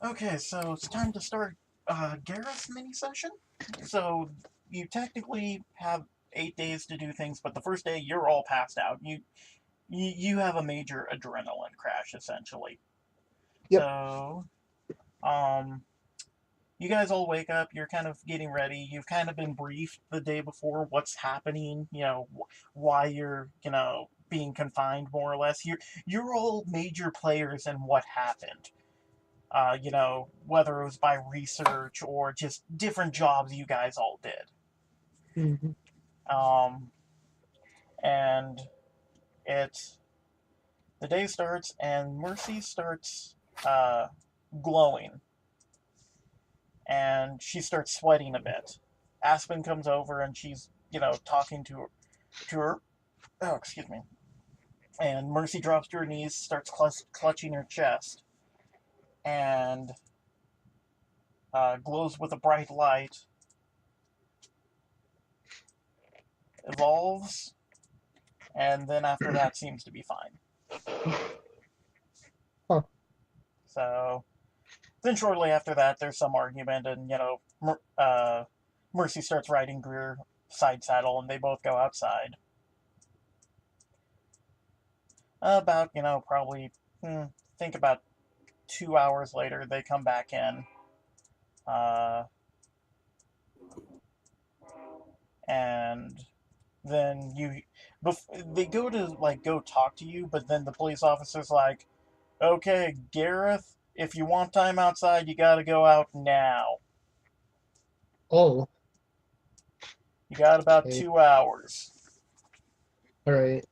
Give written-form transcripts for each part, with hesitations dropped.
Okay, so it's time to start Gareth's mini session. So you technically have 8 days to do things, but the first day you're all passed out. You have a major adrenaline crash essentially. Yep. So um, you guys all wake up. You're kind of getting ready. You've kind of been briefed the day before what's happening. Why you're being confined more or less. You're all major players in what happened. Whether it was by research or just different jobs you guys all did. Hmm. Um, and it the day starts and Mercy starts uh, glowing and she starts sweating a bit. Aspen comes over and she's talking to her. Oh, excuse me. And Mercy drops to her knees, starts clutching her chest, and glows with a bright light. Evolves, and then after that seems to be fine. Huh. So then shortly after that, there's some argument, and Mercy starts riding Greer side saddle, and they both go outside. About probably think about 2 hours later, they come back in, uh, and then they go to go talk to you, but then the police officer's like, "Okay, Gareth, if you want time outside, you got to go out now. Oh, You got about okay. 2 hours." All right.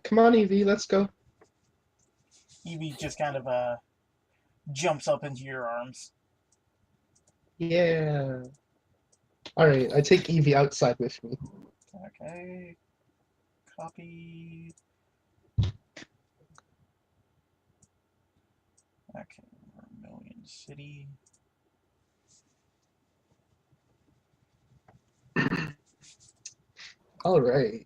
Come on, Evie, let's go. Evie just kind of jumps up into your arms. Yeah. All right, I take Evie outside with me. Okay, copy. Okay, Vermillion City. All right.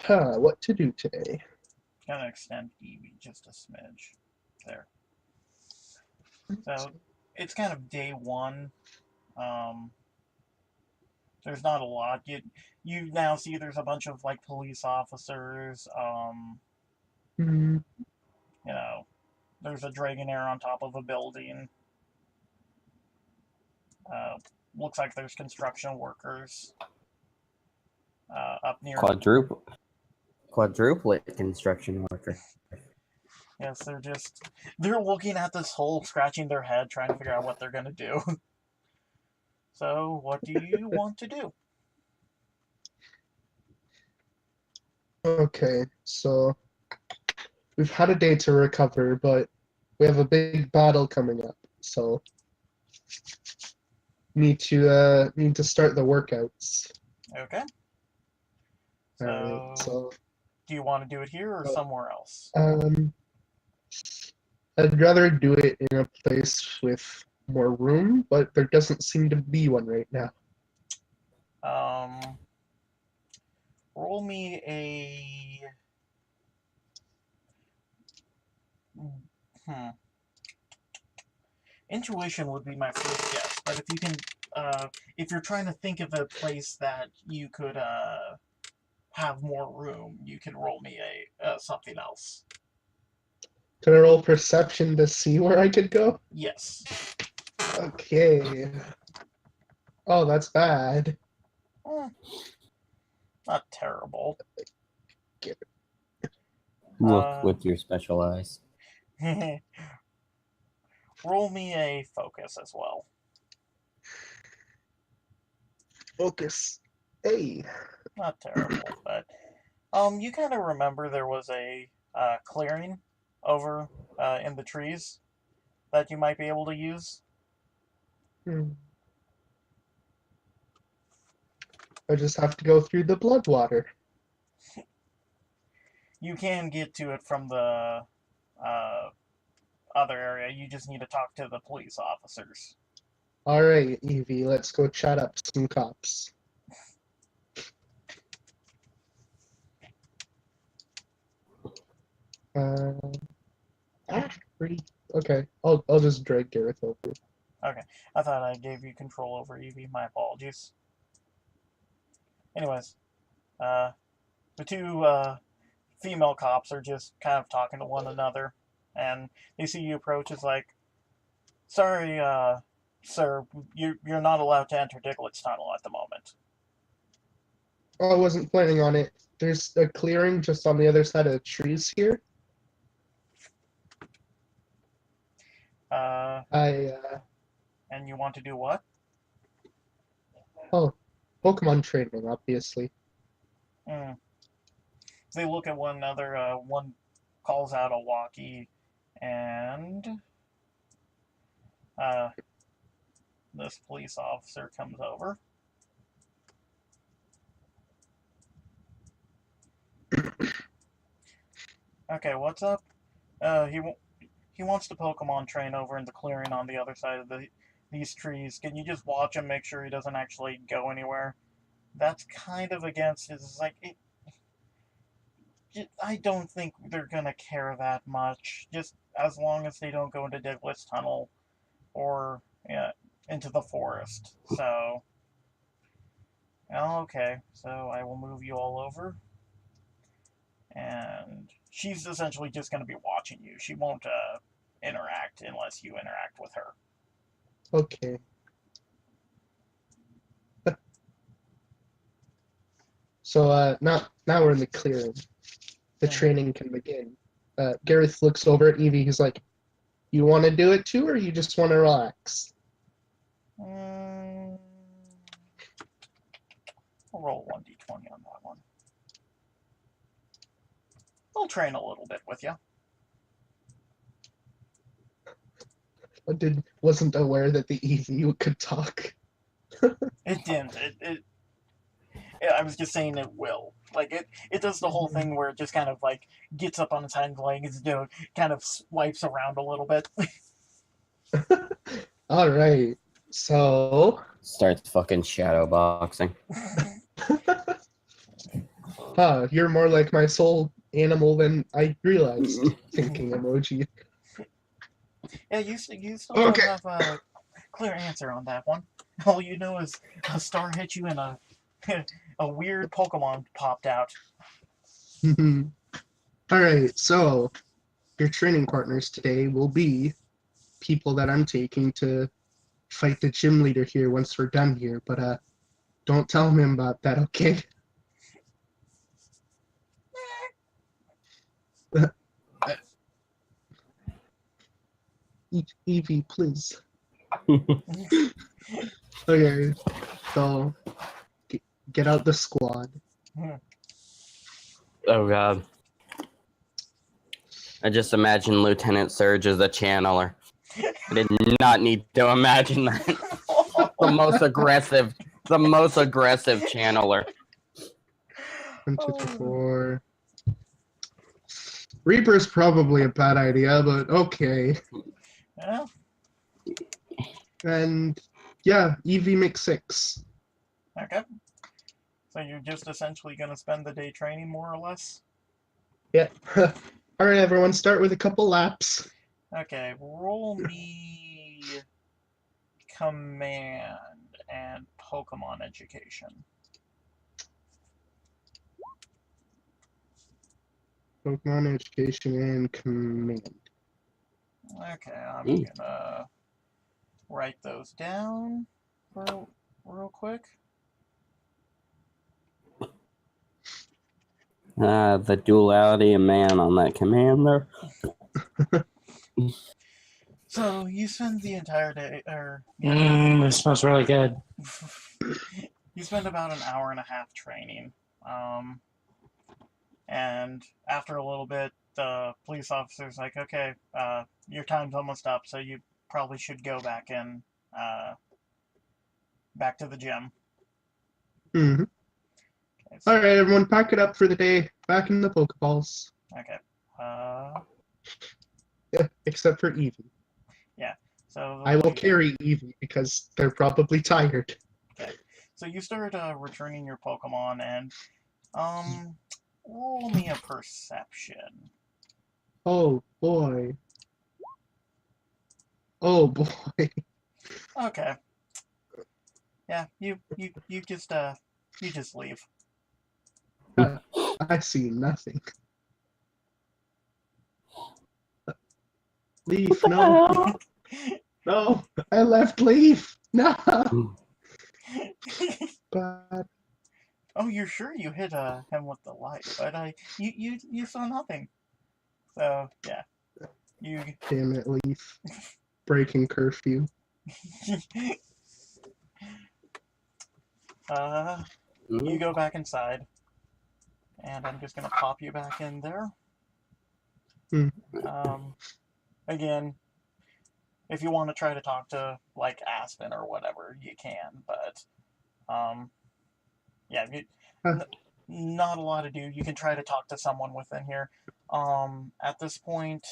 Huh, what to do today? Gonna extend Evie just a smidge. There. So it's kind of day one. Um, there's not a lot. You now see there's a bunch of police officers. Hmm. You know, there's a Dragonair on top of a building. Uh, looks like there's construction workers up near. Quadruplet construction worker. Yes, they're looking at this hole, scratching their head, trying to figure out what they're gonna do. So, what do you want to do? Okay, so we've had a day to recover, but we have a big battle coming up, so need to start the workouts. Okay. All right, So, so do you want to do it here or somewhere else? um, I'd rather do it in a place with more room, but there doesn't seem to be one right now. Um, roll me a. Hmm. Intuition would be my first guess, but if you're trying to think of a place that you could have more room, you can roll me a something else. Can I roll perception to see where I could go? Yes. Okay. Oh, that's bad. Eh, not terrible. Get Look Uh, with your special eyes. roll me a focus as well. focus. Hey. Not terrible, but you kind of remember there was a clearing over in the trees that you might be able to use. Hmm. I just have to go through the blood water. You can get to it from the uh, other area. You just need to talk to the police officers. All right, Evie, let's go chat up some cops. Uh, pretty. Okay, I'll just drag Gareth over. Okay, I thought I gave you control over Evie. My apologies. Anyways, the two female cops are just kind of talking to one another, and they see you approach. It's like, sorry, sir, you're not allowed to enter Diglett's tunnel at the moment. Oh, I wasn't planning on it. There's a clearing just on the other side of the trees here. And you want to do what? Oh, Pokemon training, obviously. They look at one another. One calls out a walkie, and this police officer comes over. Okay, what's up? He wants to Pokemon train over in the clearing on the other side of these trees. Can you just watch him, make sure he doesn't actually go anywhere? That's kind of against his, like, I don't think they're gonna care that much. Just as long as they don't go into Diglett's tunnel or into the forest. So, okay. So I will move you all over. And she's essentially just going to be watching you. She won't interact unless you interact with her. Okay. So now we're in the clearing. The training can begin. Gareth looks over at Evie. He's like, "You want to do it too, or you just want to relax?" I'll roll 1d20 on that one. I'll train a little bit with you. I wasn't aware that the Evie could talk. It didn't. I was just saying it will. Like, it does the whole thing where it just kind of, like, gets up on its hind legs, kind of swipes around a little bit. Alright, so... Starts fucking shadow boxing. You're more like my soul animal than I realized. Thinking emoji. Yeah, you still don't have a clear answer on that one. All you know is a star hit you and a weird Pokemon popped out. Alright, so your training partners today will be people that I'm taking to fight the gym leader here once we're done here, but don't tell him about that, okay? Evie, please. Okay, so get out the squad. Oh god. I just imagine Lieutenant Surge as a channeler. I did not need to imagine that. the most aggressive channeler. 1, 2, 3, 4. Reaper's probably a bad idea, but okay. Yeah. And yeah, Evie makes 6. Okay. So you're just essentially going to spend the day training, more or less? Yeah. Alright, everyone, start with a couple laps. Okay, roll me Command and Pokemon Education. Pokemon Education and Command. Okay, I'm gonna write those down real quick. The duality of man on that command there. So you spend the entire day, This smells really good. You spend about an hour and a half training, and after a little bit, the police officer's like, "Okay, your time's almost up, so you probably should go back in, back to the gym." Mm-hmm. Okay, so, Alright, everyone, pack it up for the day. Back in the Pokeballs. okay. Yeah, except for Evie. Yeah. So I will carry Evie because they're probably tired. Okay. So you start returning your Pokemon, and roll me a perception. Oh boy. Oh boy. Okay. Yeah, you just leave. I see nothing. Leaf, no. No. I left Leaf. No. But Oh, you're sure you hit him with the light, but you saw nothing. So yeah, you damn it, Leaf. Breaking curfew. you go back inside, and I'm just gonna pop you back in there. Hmm. Um, again, if you want to try to talk to like Aspen or whatever, you can, but yeah, Huh. not a lot to do. You can try to talk to someone within here. At this point,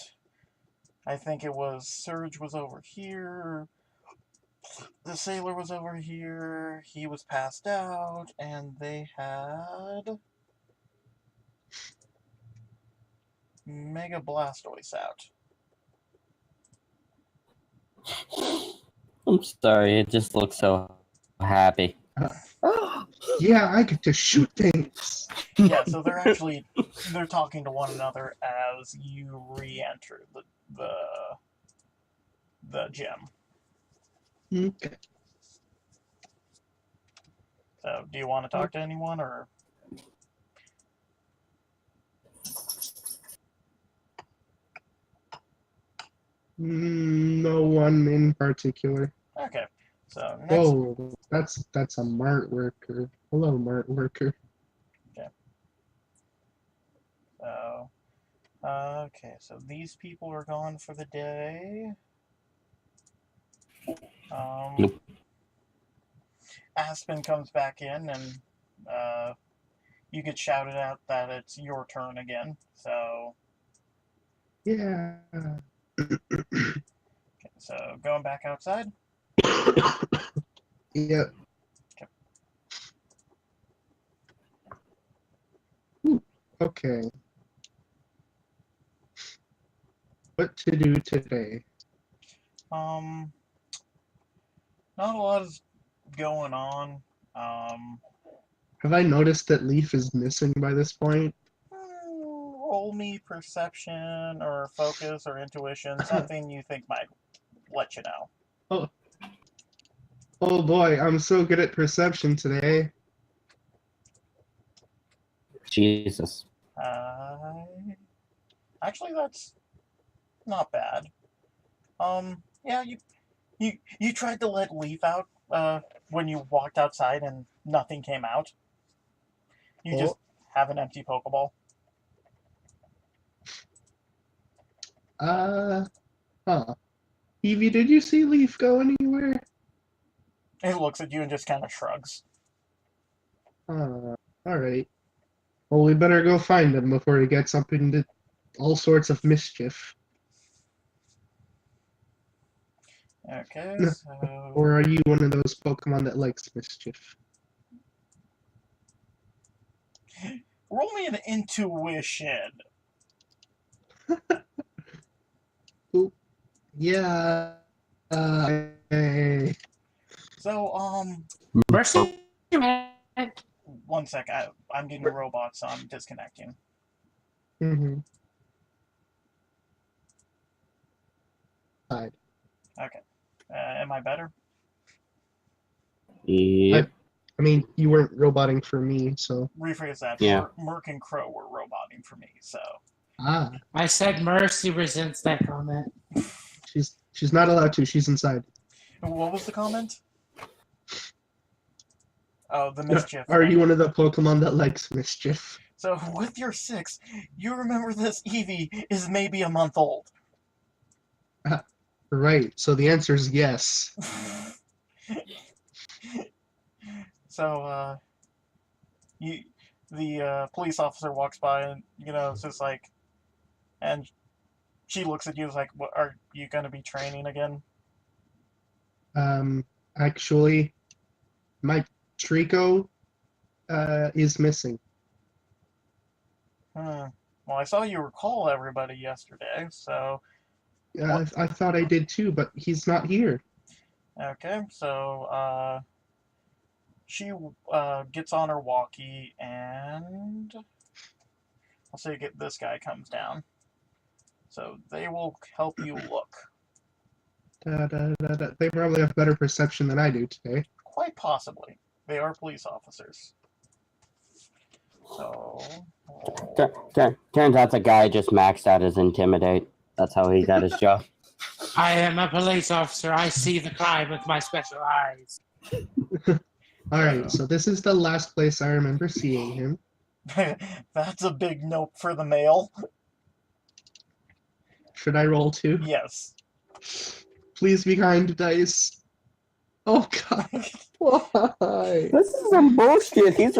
I think it was Surge was over here. The sailor was over here. He was passed out, and they had Mega Blastoise out. I'm sorry, it just looks so happy. Yeah, I get to shoot things. Yeah, so they're talking to one another as you re-enter the the gym. Okay. So, do you want to talk to anyone or? No one in particular. Okay. So next, Whoa, that's a mart worker. Hello, mart worker. so okay, so these people are gone for the day. Um, Nope. Aspen comes back in, and you get shouted out that it's your turn again. So, Yeah. okay, so going back outside. Yep. Okay. Ooh, okay. What to do today? Um, not a lot is going on. Um, Have I noticed that Leaf is missing by this point? roll me perception or focus or intuition, something you think might let you know. Oh, oh boy, I'm so good at perception today. Jesus. Uh, actually, that's not bad. Yeah, you tried to let Leaf out when you walked outside and nothing came out. You just Oh, have an empty Pokeball. uh, huh. Evie, did you see Leaf go anywhere? It looks at you and just kind of shrugs. Alright. Well, we better go find him before he gets up into all sorts of mischief. Okay, Or so are you one of those Pokemon that likes mischief? roll me an intuition. Oop. Yeah. Hey. So, Mercy, man. one sec. I'm getting a robot, so I'm disconnecting. Mm-hmm. Side. Okay. Am I better? Yep. I mean, you weren't roboting for me, so. Rephrase that. Yeah. Merc and Crow were roboting for me, so. Ah, I said Mercy resents that comment. she's not allowed to. She's inside. What was the comment? Oh, the mischief Are thing. you one of the Pokemon that likes mischief? So, with your 6, you remember this Eevee is maybe a month old. Right. So the answer is yes. So, you, the police officer walks by and, it's just like, and she looks at you like, what, are you going to be training again? Actually, my Trico is missing. Hmm. Well, I saw you recall everybody yesterday, so Yeah, what? I thought I did too, but he's not here. Okay, so she gets on her walkie, and I'll say get this guy comes down. So they will help you look. They probably have better perception than I do today. Quite possibly. They are police officers. So. Turns out the guy just maxed out his intimidate. That's how he got his job. I am a police officer. I see the crime with my special eyes. Alright, so this is the last place I remember seeing him. That's a big nope for the mail. Should I roll too? Yes. Please be kind, dice. Oh god. Why? This is some bullshit. He's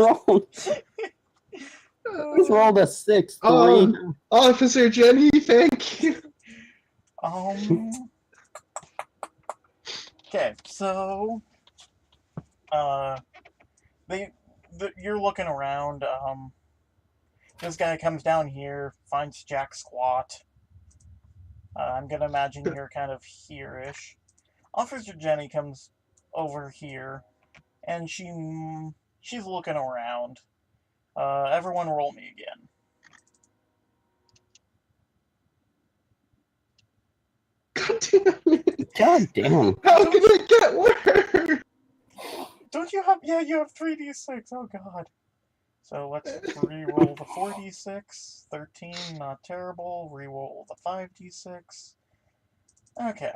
rolled a 6, 3. Oh, Officer Jenny, thank you. Okay, so you're looking around. This guy comes down here, finds Jack squat. I'm gonna imagine you're kind of here-ish. Officer Jenny comes over here, and she's looking around. Everyone roll me again. God damn it. God damn. How can it get worse? Don't you have... Yeah, you have 3d6. Oh, God. So let's re-roll the 4d6. 13, not terrible. Re-roll the 5d6. Okay.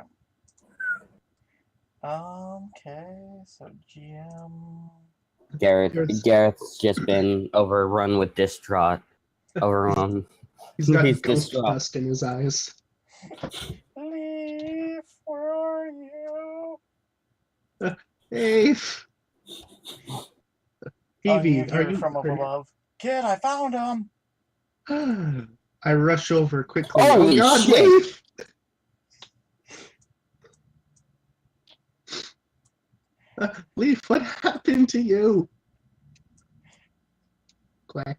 Okay, so GM... Gareth's just been overrun with distraught. Overrun. He's got He's ghost distraught. dust in his eyes. Leaf, where are you? Hey. Evie, You are hear you from up above. Kid, I found him! I rush over quickly. Holy oh god, shit. Leaf! Leaf, what happened to you? Clay.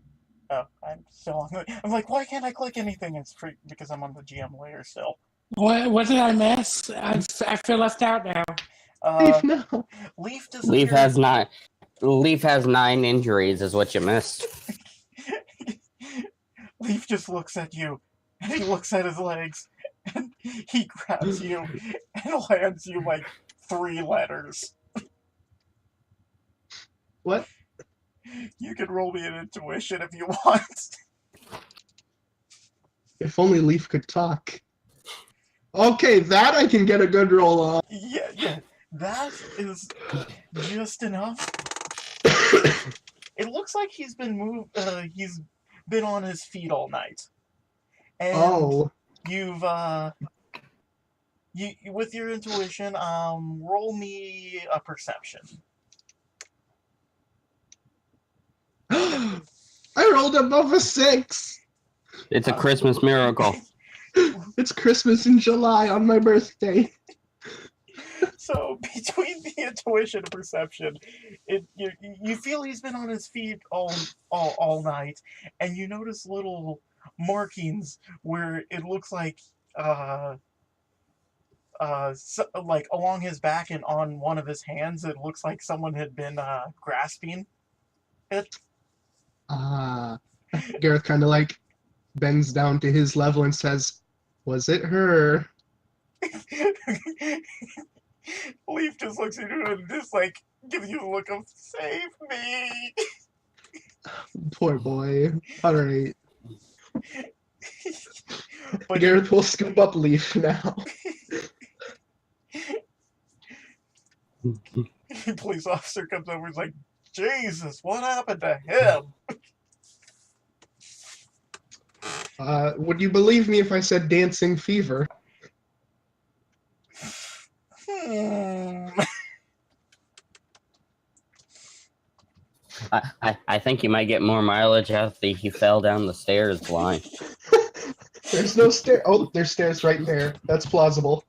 Oh, I'm still on the... I'm like, why can't I click anything? It's because I'm on the GM layer still. What did I miss? I feel left out now. Leaf, no. Leaf disappeared. Leaf has 9 injuries, is what you missed. Leaf just looks at you, and he looks at his legs, and he grabs you, and lands you like 3 letters. What? You can roll me an intuition if you want. If only Leaf could talk. Okay, that I can get a good roll on. Yeah, that is just enough. It looks like he's been he's been on his feet all night. And you've with your intuition, roll me a perception. I rolled above a 6. It's a Christmas miracle. It's Christmas in July on my birthday. So between the intuition and perception, you feel he's been on his feet all night, and you notice little markings where it looks like like along his back and on one of his hands, it looks like someone had been grasping it. Gareth kind of like bends down to his level and says, "Was it her?" Leaf just looks at you and just like gives you a look of "Save me." Poor boy. All right. But Gareth will scoop up Leaf now. Police officer comes over and is like, "Jesus, what happened to him?" Would you believe me if I said dancing fever? I think you might get more mileage out of the he fell down the stairs line. There's no stair. Oh, there's stairs right there. That's plausible.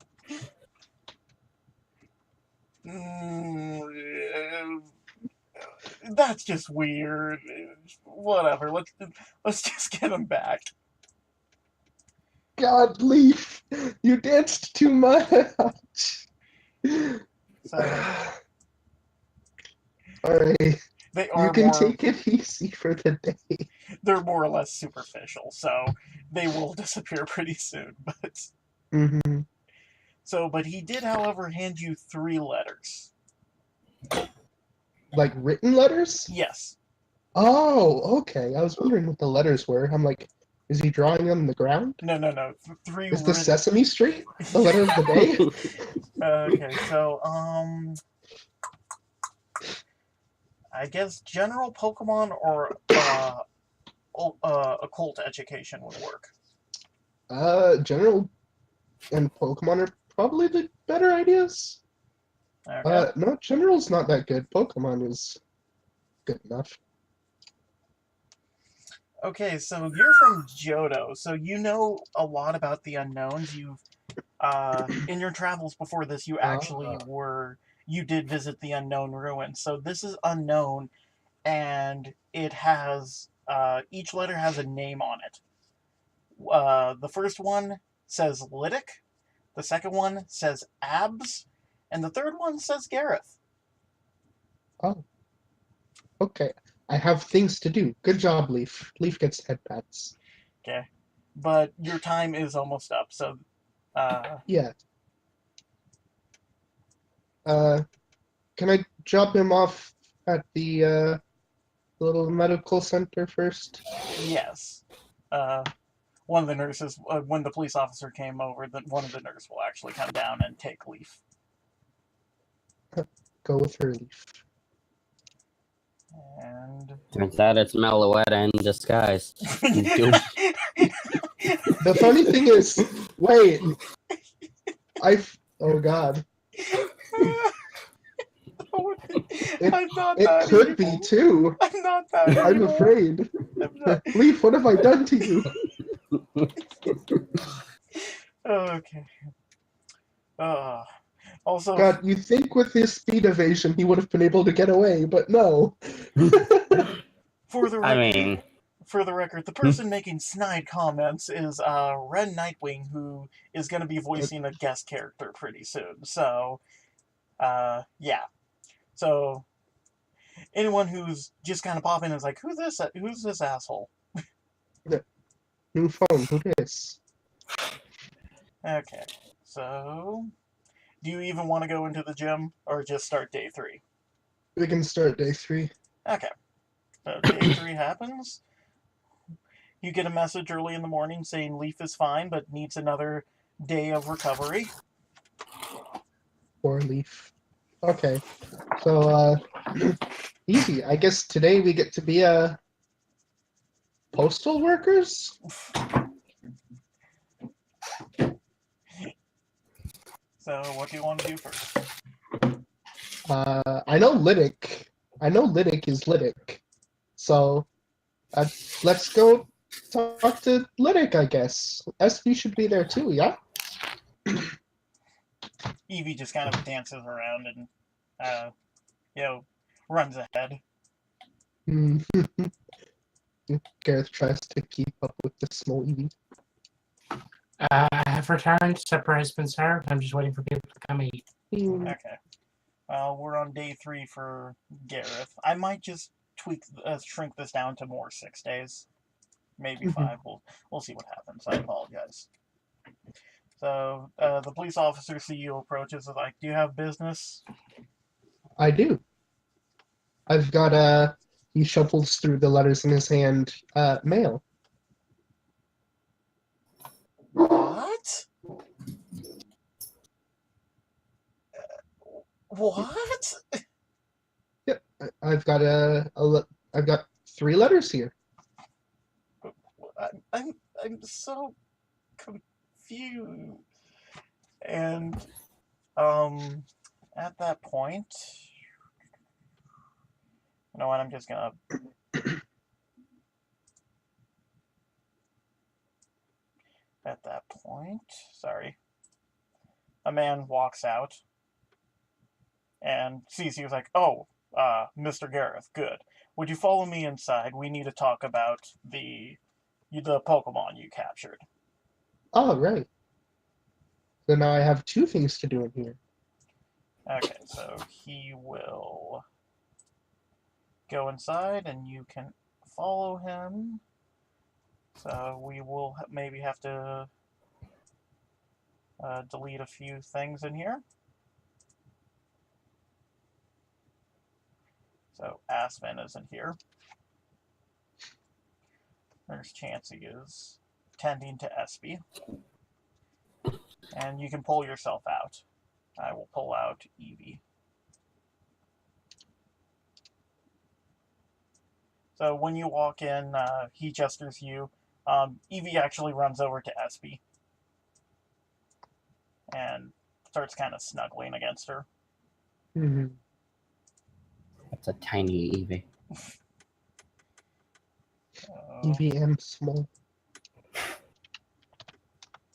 That's just weird. Whatever. Let's just get him back. God, Leaf, you danced too much. So All right, they you are can more take it easy for the day. they're more or less superficial, so they will disappear pretty soon. But Mm-hmm. but he did, however, hand you 3 letters. Like written letters? Yes. Oh, okay. I was wondering what the letters were. I'm like, is he drawing on the ground? No, no, no. Three Is the written. Sesame Street the letter of the day? Okay, so I guess general Pokemon or occult education would work. General and Pokemon are probably the better ideas. Okay. No, General's not that good. Pokemon is good enough. Okay, so you're from Johto, so you know a lot about the unknowns. You've in your travels before this, you did visit the unknown ruins. So this is unknown, and it has each letter has a name on it. The first one says Lytic, the second one says Abs, and the third one says Gareth. Oh, okay. I have things to do. Good job, Leaf. Leaf gets head pats. Okay, but your time is almost up. So, Yeah. Uh, can I drop him off at the little medical center first? yes. One of the nurses, when the police officer came over, one of the nurses will actually come down and take Leaf. Go with her, Leaf. And Turns out it's Meloetta in disguise. The funny thing is, wait, oh God. I'm not It that could evil. be too. I'm not that I'm evil. afraid. I'm not. Leaf, what have I done to you? Okay. Also, God, you'd think with his speed evasion he would have been able to get away, but no. for the I record, mean, the person making snide comments is Ren Nightwing, who is going to be voicing a guest character pretty soon. So, yeah. So, anyone who's just kind of popping in is like, who's this asshole? New phone, who this? Okay. So, do you even want to go into the gym or just start day 3? We can start day 3. Okay. So day 3 happens. You get a message early in the morning saying Leaf is fine but needs another day of recovery. Poor Leaf. Okay. So, easy. I guess today we get to be postal workers? So what do you want to do first? I know Lytic. I know Lytic is Lytic. So, let's go talk to Lytic, I guess. SB should be there too, yeah? Evie just kind of dances around and, runs ahead. Gareth tries to keep up with the small Evie. I have returned. Supper has been served. I'm just waiting for people to come eat. Okay. We're on day 3 for Gareth. I might just shrink this down to more 6 days. Maybe 5. We'll see what happens. I apologize. So, the police officer CEO approaches and is like, do you have business? I do. I've got, he shuffles through the letters in his hand, mail. What? What? Yep, I've got I've got 3 letters here. I'm so confused. And at that point, you know what? I'm just gonna. At that point, sorry, a man walks out and sees you. Like, oh, Mr. Gareth, good. Would you follow me inside? We need to talk about the Pokemon you captured. Oh, right. So now I have two things to do in here. Okay, so he will go inside and you can follow him. So we will maybe have to delete a few things in here. So Aspen isn't here. There's Chansey is tending to Espy. And you can pull yourself out. I will pull out Evie. So when you walk in, he gestures you. Evie actually runs over to Espy and starts kind of snuggling against her. Mm-hmm. That's a tiny Eevee. EVM small.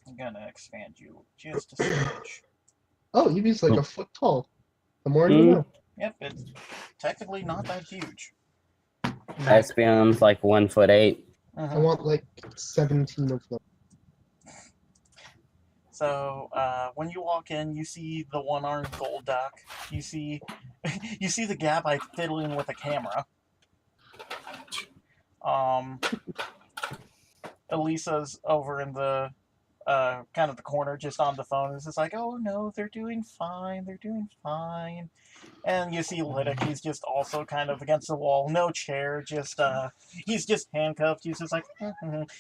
I'm gonna expand you just a smidge. Oh, Eevee's like a foot tall. The more you know. Yep, it's technically not that huge. Espeon's like 1'8". I want like 17 of them. So when you walk in, you see the one-armed gold duck. You see, you see the Gabite fiddling with a camera. Elisa's over in the kind of the corner, just on the phone. It's just like, oh no, they're doing fine. They're doing fine. And you see Lydic. He's just also kind of against the wall. No chair. Just he's just handcuffed. He's just like,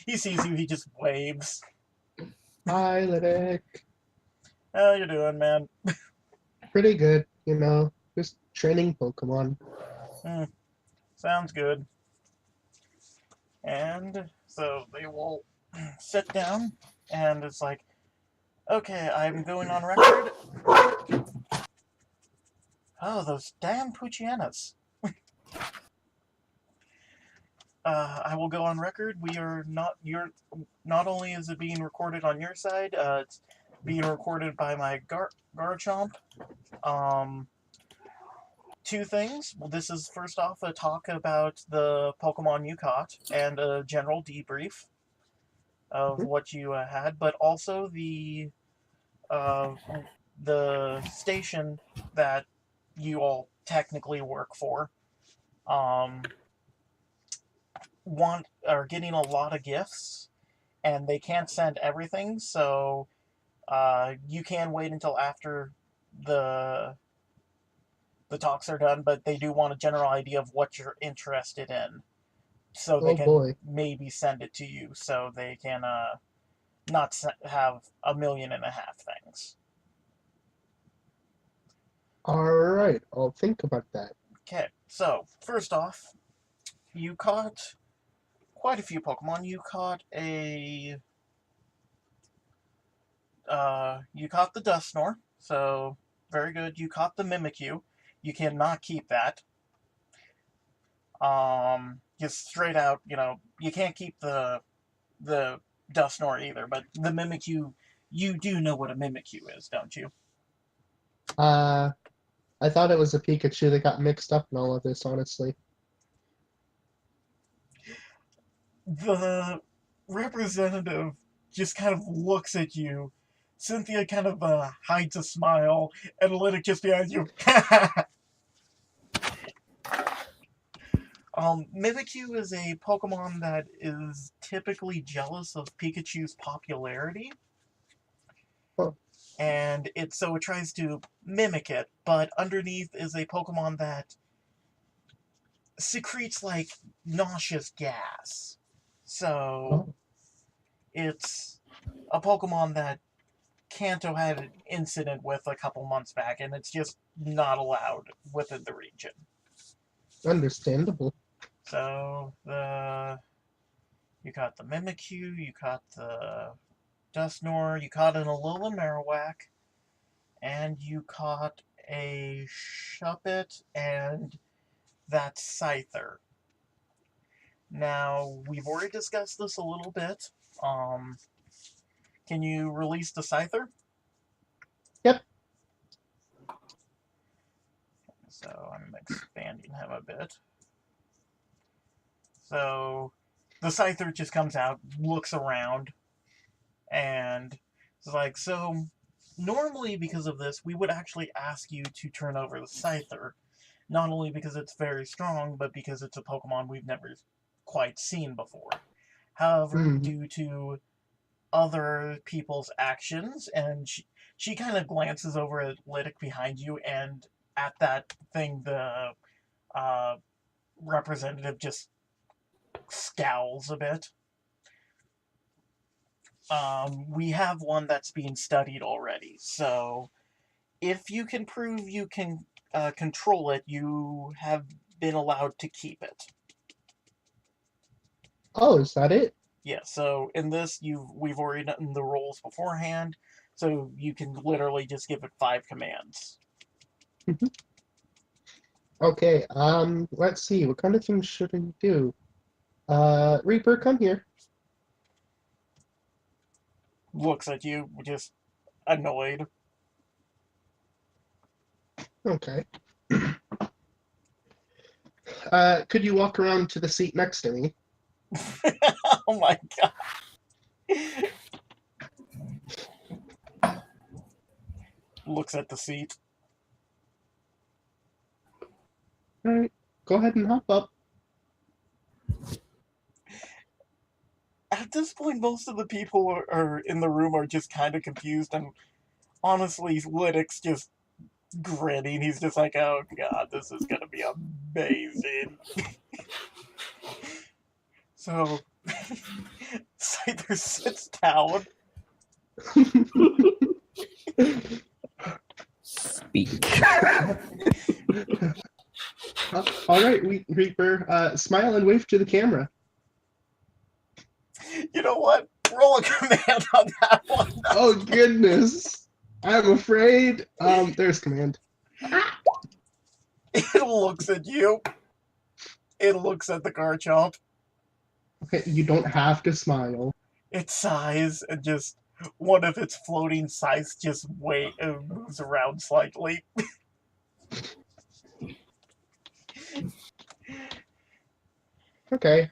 he sees you. He just waves. Hi, Lydic. How you doing, man? Pretty good, you know. Just training Pokemon. Sounds good. And so they will sit down, and it's like, okay, I'm going on record. Oh, those damn Puchianas. I will go on record. We are not not only is it being recorded on your side, it's being recorded by my Garchomp. Two things. Well, this is first off a talk about the Pokemon you caught and a general debrief of what you had, but also the station that you all technically work for are getting a lot of gifts, and they can't send everything, so you can wait until after the talks are done, but they do want a general idea of what you're interested in, so they Oh can boy. maybe send it to you, so they can not have 1.5 million things. Alright, I'll think about that. Okay, so first off, you caught quite a few Pokemon. You caught you caught the Dusknoir, so very good. You caught the Mimikyu. You cannot keep that. Just straight out, you can't keep the Dusknoir either, but the Mimikyu, you do know what a Mimikyu is, don't you? I thought it was a Pikachu that got mixed up in all of this, honestly. The representative just kind of looks at you. Cynthia kind of hides a smile, and Lydic just behind you. Mimikyu is a Pokemon that is typically jealous of Pikachu's popularity. Huh. And it tries to mimic it, but underneath is a Pokemon that secretes like nauseous gas. So it's a Pokemon that Kanto had an incident with a couple months back, and it's just not allowed within the region. Understandable. So you caught the Mimikyu, you caught the Dusknoir, you caught an Alola Marowak, and you caught a Shuppet and that Scyther. Now, we've already discussed this a little bit. Can you release the Scyther? Yep. So I'm expanding him a bit. So the Scyther just comes out, looks around, And it's like, so normally because of this, we would actually ask you to turn over the Scyther. Not only because it's very strong, but because it's a Pokemon we've never quite seen before. However, Hmm. due to other people's actions, and she kind of glances over at Lydic behind you, and at that thing, the uh, representative just scowls a bit. We have one that's being studied already, so if you can prove you can control it, you have been allowed to keep it. Oh, is that it? Yeah, so in this, we've already done the rolls beforehand, so you can literally just give it 5 commands. Okay, let's see. What kind of things should I do? Reaper, come here. Looks at you, just annoyed. Okay. Could you walk around to the seat next to me? Oh my god. Looks at the seat. All right, go ahead and hop up. At this point, most of the people are in the room are just kind of confused, and honestly, Lytic's just grinning. He's just like, oh god, this is gonna be amazing. So, Scyther sits down. Speak. All right, Reaper, smile and wave to the camera. You know what? Roll a command on that one. Oh goodness, I'm afraid. There's command. It looks at you. It looks at the Garchomp. Okay, you don't have to smile. It sighs and just one of its floating sighs just moves around slightly. Okay,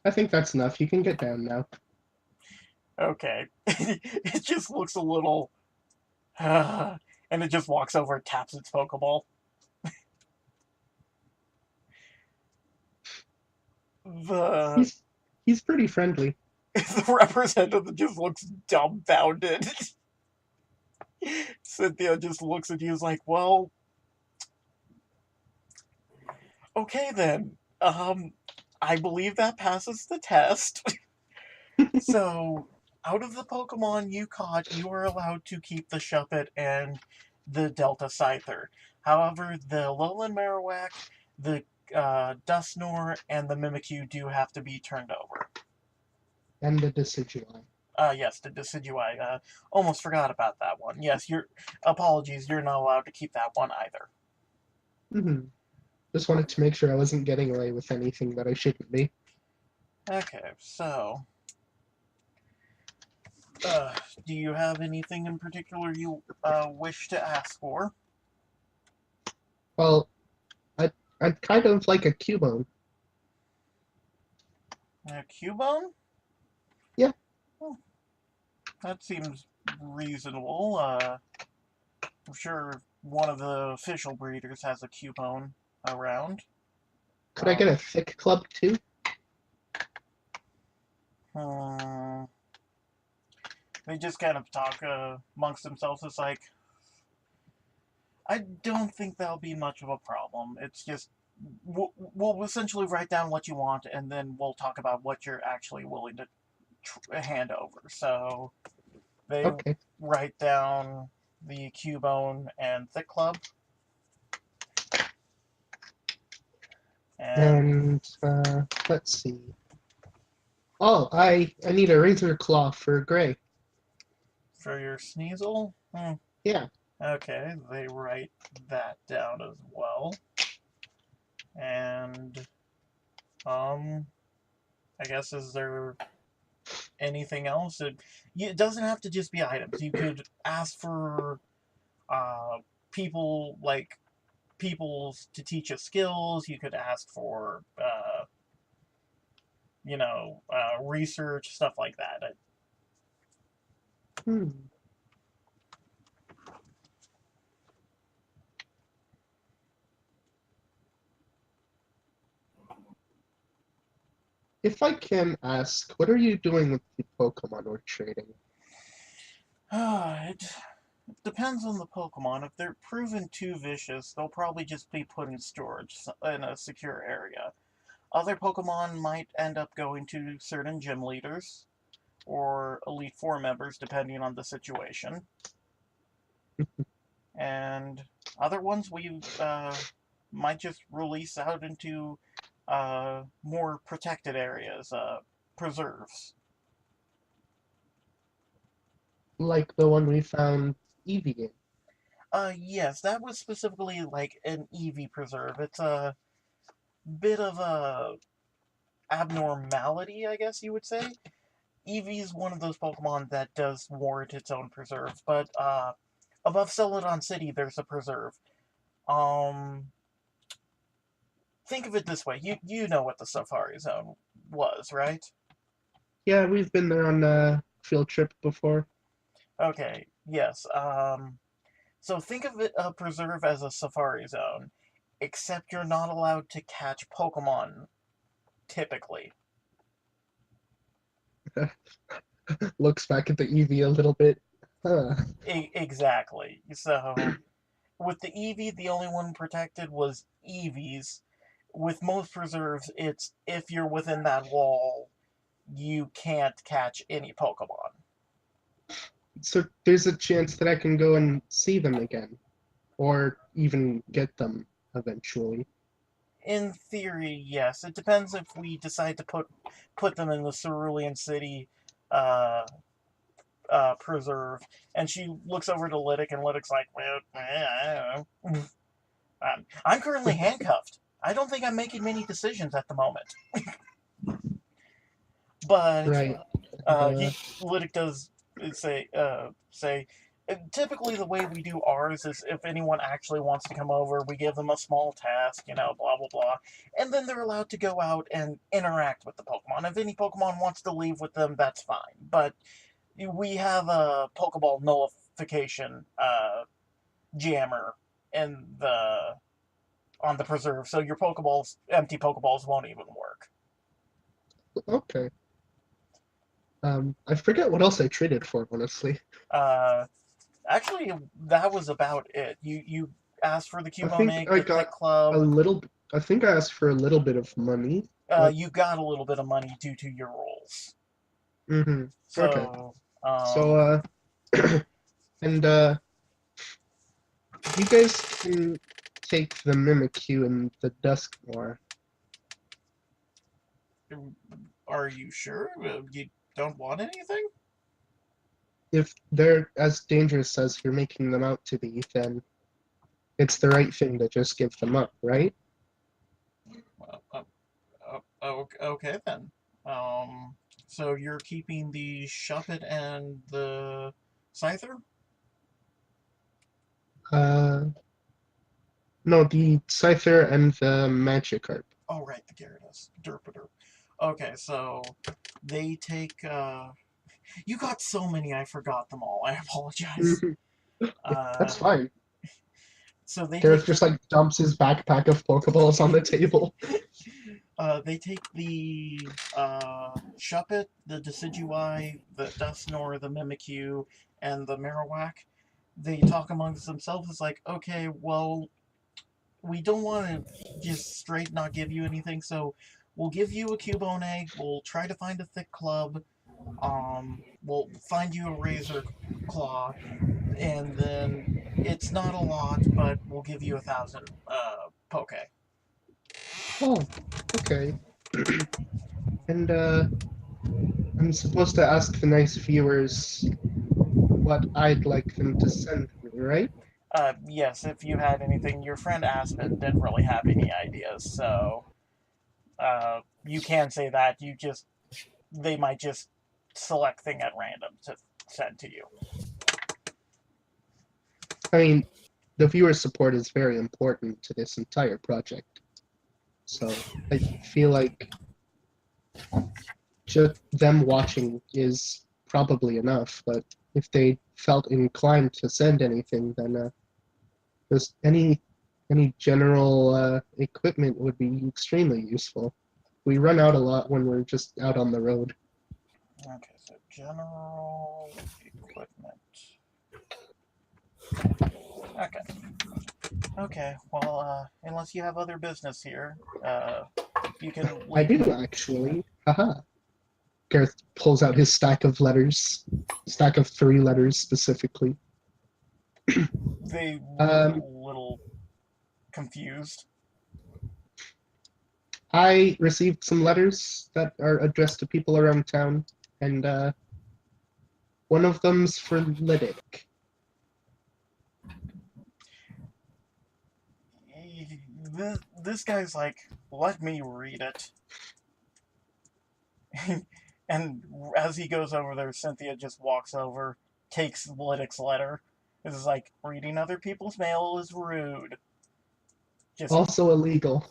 I think that's enough. You can get down now. Okay. It just looks a little. And it just walks over and taps its Pokeball. The, He's pretty friendly. the representative just looks dumbfounded. Cynthia just looks at you and is like, well, okay then. I believe that passes the test. So, out of the Pokemon you caught, you are allowed to keep the Shuppet and the Delta Scyther. However, the Lowland Marowak, the Dusknoir, and the Mimikyu do have to be turned over. And the Decidueye. Yes, the Decidueye. Almost forgot about that one. Yes, apologies, you're not allowed to keep that one either. Mm-hmm. Just wanted to make sure I wasn't getting away with anything that I shouldn't be. Okay, so do you have anything in particular you wish to ask for? Well, I'd kind of like a Cubone. A Cubone? Yeah. Oh, that seems reasonable. I'm sure one of the official breeders has a Cubone around. Could I get a thick club too? They just kind of talk amongst themselves. It's like, I don't think that'll be much of a problem. It's just, we'll essentially write down what you want, and then we'll talk about what you're actually willing to hand over. So they Okay. write down the Cubone and Thick Club. And let's see. Oh, I need a razor claw for Gray. For your Sneasel? Yeah. Okay, they write that down as well. And, I guess, is there anything else? It doesn't have to just be items. You could ask for people, like, people to teach you skills. You could ask for, research, stuff like that. Hmm. If I can ask, what are you doing with the Pokemon we're trading? It depends on the Pokemon. If they're proven too vicious, they'll probably just be put in storage in a secure area. Other Pokemon might end up going to certain gym leaders or Elite Four members, depending on the situation. And other ones we might just release out into more protected areas, preserves. Like the one we found Eevee in. Yes, that was specifically like an Eevee preserve. It's a bit of a abnormality, I guess you would say. Eevee is one of those Pokemon that does warrant its own preserve, but above Celadon City, there's a preserve. Um, think of it this way: you know what the Safari Zone was, right? Yeah, we've been there on a field trip before. Okay, yes. So think of it a preserve as a Safari Zone, except you're not allowed to catch Pokemon typically. Looks back at the Eevee a little bit. Huh. Exactly. So with the Eevee, the only one protected was Eevees. With most preserves, it's if you're within that wall, you can't catch any Pokemon. So there's a chance that I can go and see them again, or even get them eventually. In theory, yes. It depends if we decide to put them in the Cerulean City uh, preserve. And she looks over to Lydic, and Lydic's like, well, I don't know. I'm currently handcuffed. I don't think I'm making many decisions at the moment. But Right. Uh, Lydic does say typically the way we do ours is if anyone actually wants to come over, we give them a small task, blah blah blah, and then they're allowed to go out and interact with the Pokemon. If any Pokemon wants to leave with them, that's fine. But we have a Pokeball nullification jammer in the on the preserve, so your empty Pokeballs won't even work. okay. I forget what else I traded for, honestly. Uh, Actually, that was about it. You asked for the I Cubone think egg, I the Thick got a Club. little. I think I asked for a little bit of money, but You got a little bit of money due to your rolls. okay. So, So and you guys can take the Mimikyu and the Duskmore. are you sure you don't want anything? If they're as dangerous as you're making them out to be, then it's the right thing to just give them up, right? Okay then. So you're keeping the Shuppet and the Scyther? Uh, no, the Scyther and the Magikarp. Oh, right, the Gyarados. Derpader. Okay, so they take. You got so many, I forgot them all. I apologize. That's Uh, fine. so they Gareth take just like dumps his backpack of Pokeballs on the table. the Shuppet, the Decidueye, the Dusknor, the Mimikyu, and the Marowak. They talk amongst themselves. It's like, okay, well, we don't want to just straight not give you anything, so we'll give you a Cubone egg. We'll try to find a Thick Club. We'll find you a Razor Claw, and then it's not a lot, but we'll give you 1,000 Poke. Oh, okay. And I'm supposed to ask the nice viewers what I'd like them to send me, right? Yes, if you had anything, your friend Aspen didn't really have any ideas, so you can say that. They might just select thing at random to send to you. I mean, the viewer support is very important to this entire project. So I feel like just them watching is probably enough, but if they felt inclined to send anything, then just any general equipment would be extremely useful. We run out a lot when we're just out on the road. Okay, so general equipment. Okay. Okay, well, unless you have other business here, you can I leave do me. actually. Haha. Gareth pulls out his stack of letters, stack of 3 letters specifically. They look a Um, little confused. I received some letters that are addressed to people around town, and one of them's for Lydic. This guy's like, let me read it. And as he goes over there, Cynthia just walks over, takes Lydic's letter. This is like, reading other people's mail is rude. Just, Also illegal.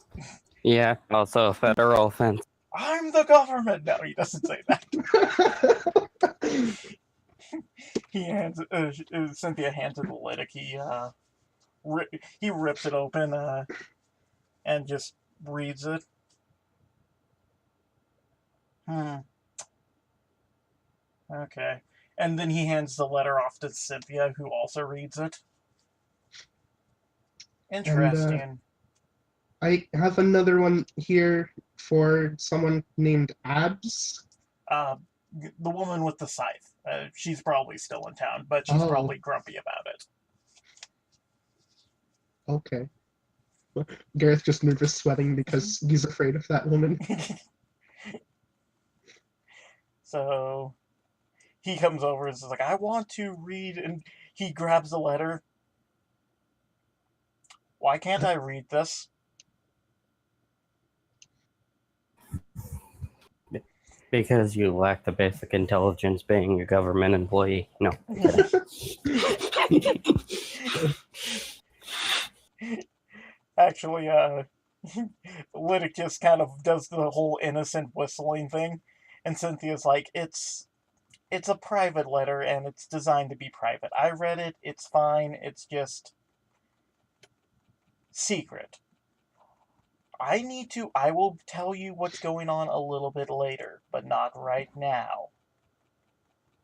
Yeah, also a federal offense. I'm the government! No, he doesn't say that. He hands Cynthia hands it to Lydic. He rips it open and just reads it. Okay. And then he hands the letter off to Cynthia, who also reads it. And Interesting. I have another one here for someone named Abs. The woman with the scythe. She's probably still in town, but she's Oh, probably grumpy about it. okay. Gareth just nervous sweating because he's afraid of that woman. So he comes over and is like, I want to read, and he grabs the letter. Why can't I read this? Because you lack the basic intelligence being a government employee. No. Actually, Lydic just kind of does the whole innocent whistling thing, and Cynthia's like, it's a private letter and it's designed to be private. I read it, it's fine, it's just secret. I will tell you what's going on a little bit later, but not right now.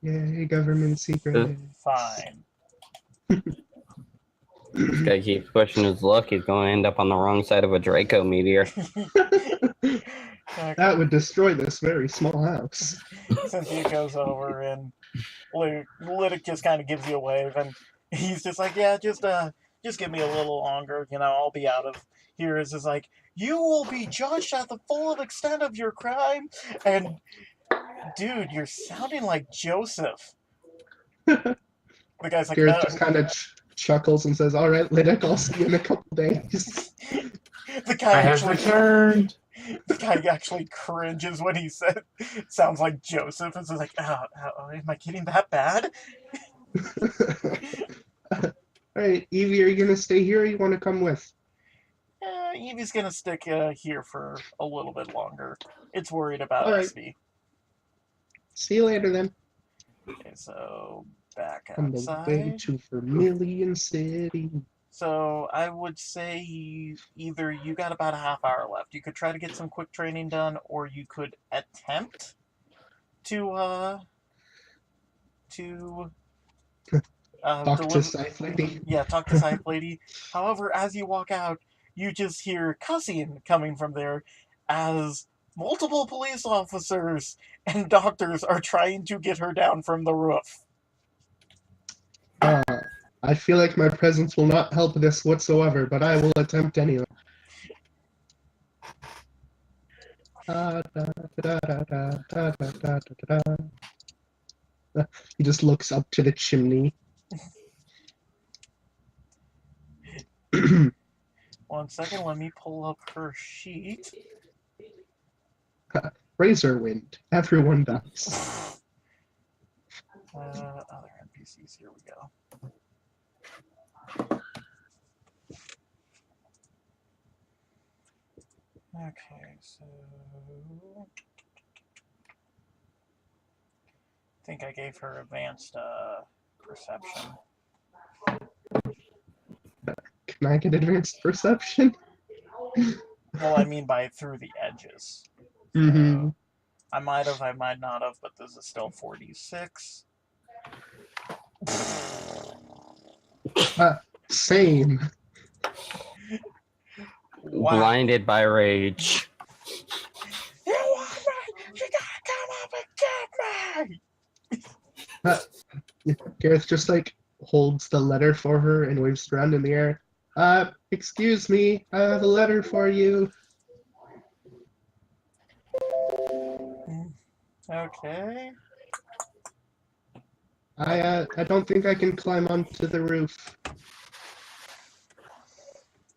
Yay, government secret. Fine. This guy keeps pushing his luck. He's going to end up on the wrong side of a Draco meteor. That would destroy this very small house. Cynthia goes over and Lydic just kind of gives you a wave, and he's just like, yeah, just give me a little longer, I'll be out of here. Is just like, you will be judged at the full extent of your crime, and dude, you're sounding like Joseph. The guy's like, Gareth just kind of chuckles and says, "All right, Lydic, I'll see you in a couple days." the guy I have actually returned. the guy actually cringes when he said, "Sounds like Joseph." It's like, am I getting that bad? All right, Evie, are you gonna stay here or you want to come with? Evie's gonna stick here for a little bit longer. It's worried about All right, Espy. see you later then. Okay, so back On the way outside. to Vermillion City. So I would say either you got about a half hour left. You could try to get some quick training done, or you could attempt to Talk to deliver. Scythe Lady. Yeah, talk to Scythe Lady. However, as you walk out, you just hear cussing coming from there, as multiple police officers and doctors are trying to get her down from the roof. I feel like my presence will not help this whatsoever, but I will attempt anyway. He just looks up to the chimney. 1 second, let me pull up her sheet. Razor wind. Everyone dies. Other NPCs, here we go. Okay, so think I gave her advanced perception. Can I get advanced perception? Well, I mean by through the edges. Mm-hmm. I might have, I might not have, but this is still 46. Same. Wow. Blinded by rage. You want me? You gotta come up and get me! Gareth just like holds the letter for her and waves it around in the air. Excuse me, I have a letter for you. Okay. I don't think I can climb onto the roof.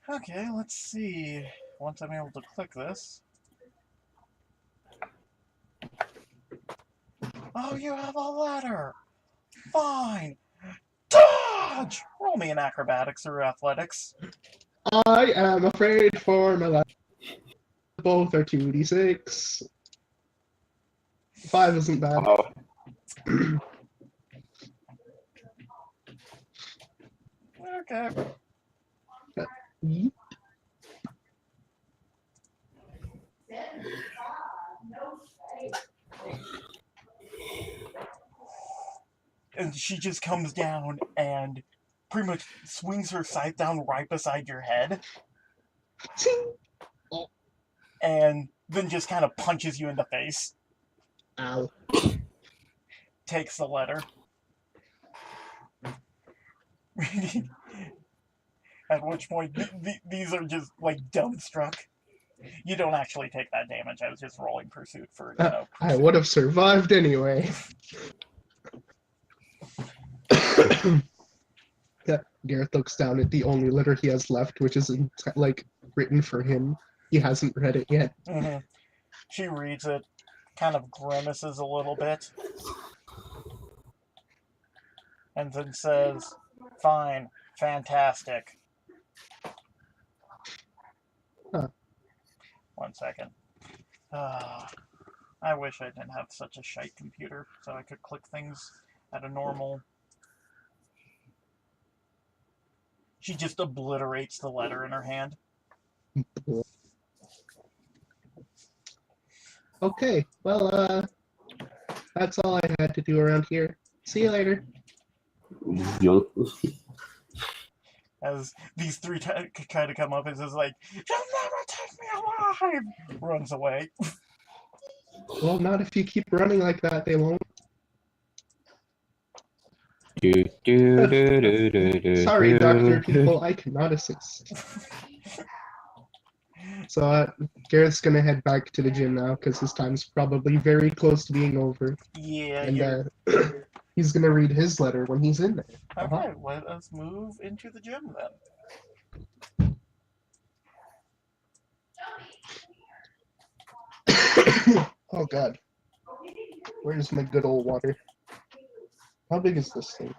Okay, let's see. Once I'm able to click this. Oh, you have a letter! Fine! Dodge! Roll me an acrobatics or athletics. I am afraid for my life. Both are 2d6. 5 isn't bad. Oh, Okay. Yeet. And she just comes down and pretty much swings her scythe down right beside your head. Ting. And then just kind of punches you in the face. Ow. Takes the letter. At which point, these are just like dumbstruck. You don't actually take that damage. I was just rolling pursuit for, you know. I would have survived anyway. Yeah, Gareth looks down at the only letter he has left, which is like written for him. He hasn't read it yet. Mm-hmm. She reads it, kind of grimaces a little bit, and then says, "Fine, fantastic." Huh. 1 second. I wish I didn't have such a shite computer so I could click things at a normal. She just obliterates the letter in her hand. Okay, well, that's all I had to do around here. See you later. As these three try to come up, it's just like, "You'll never take me alive!" Runs away. Well, not if you keep running like that, they won't. Sorry, Dr. People, I cannot assist. So, Garrett's gonna head back to the gym now, because his time's probably very close to being over. Yeah, And, he's gonna read his letter when he's in there. Okay, let us move into the gym then. Oh god. Where's my good old water? How big is this thing?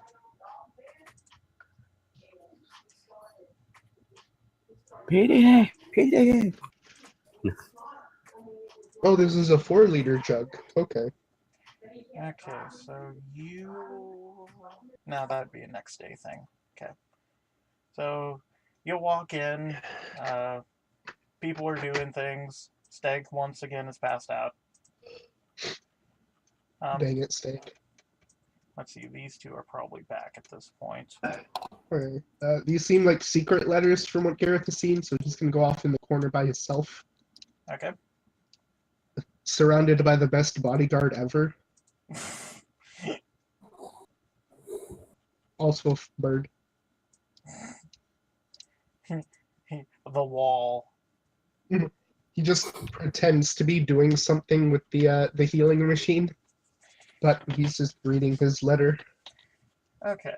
PDA. Oh, this is a 4-liter jug. Okay. Okay, so you... Now that'd be a next day thing. Okay. So you walk in, people are doing things. Steg once again is passed out. Dang it, steak. Let's see, these two are probably back at this point. Alright. These seem like secret letters from what Gareth has seen, so he's gonna go off in the corner by himself. Okay. Surrounded by the best bodyguard ever. Also a bird. The wall. He just pretends to be doing something with the healing machine, but he's just reading his letter. Okay.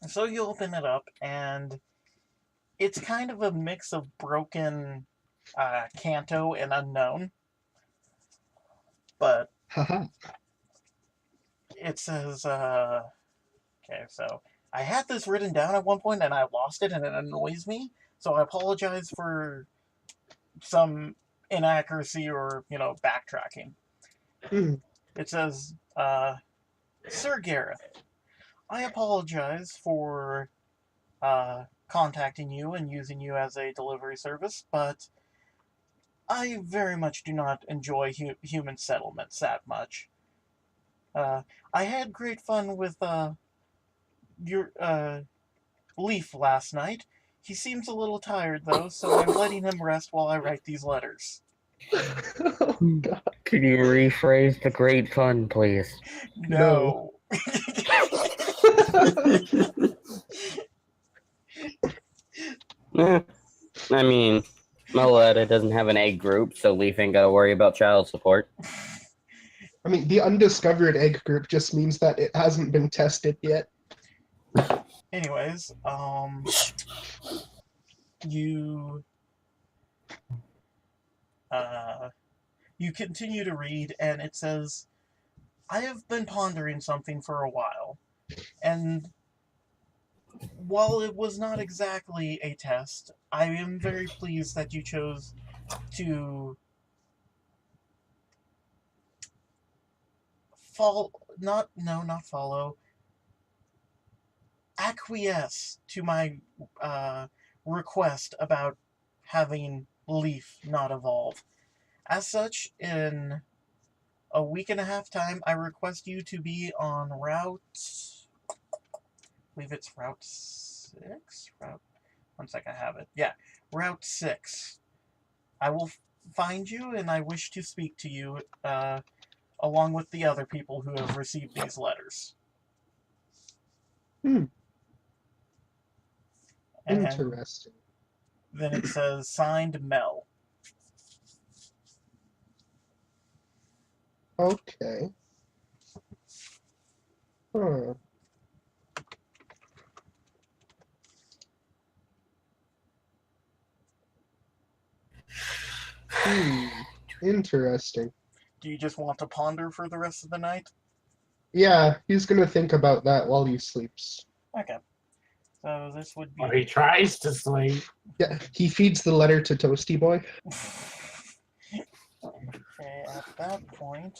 So you open it up, and it's kind of a mix of broken Kanto and Unknown. But Haha. it says, okay, so I had this written down at one point and I lost it and it annoys me. So I apologize for some inaccuracy or, you know, backtracking. Mm. It says, Sir Gareth, I apologize for contacting you and using you as a delivery service, but I very much do not enjoy human settlements that much. Uh, I had great fun with your Leaf last night. He seems a little tired though, so I'm letting him rest while I write these letters. Oh, God. Could you rephrase the great fun, please? No. No. Eh, I mean, Meletta doesn't have an egg group, so Leaf ain't gotta worry about child support. I mean, the undiscovered egg group just means that it hasn't been tested yet. Anyways, you you continue to read, and it says, I have been pondering something for a while, and while it was not exactly a test, I am very pleased that you chose to not follow, acquiesce to my request about having Leaf not evolve. As such, in a week and a half time, I request you to be on route. I believe it's Route 6? One sec, I have it. Yeah, Route 6. I will find you, and I wish to speak to you, along with the other people who have received these letters. Hmm, And interesting. then it says, signed Mel. Okay. Huh. Hmm. Interesting. Do you just want to ponder for the rest of the night? Yeah, he's gonna think about that while he sleeps. Okay. So this would Or he be... tries to sleep. Yeah, he feeds the letter to Toasty Boy. Okay, at that point,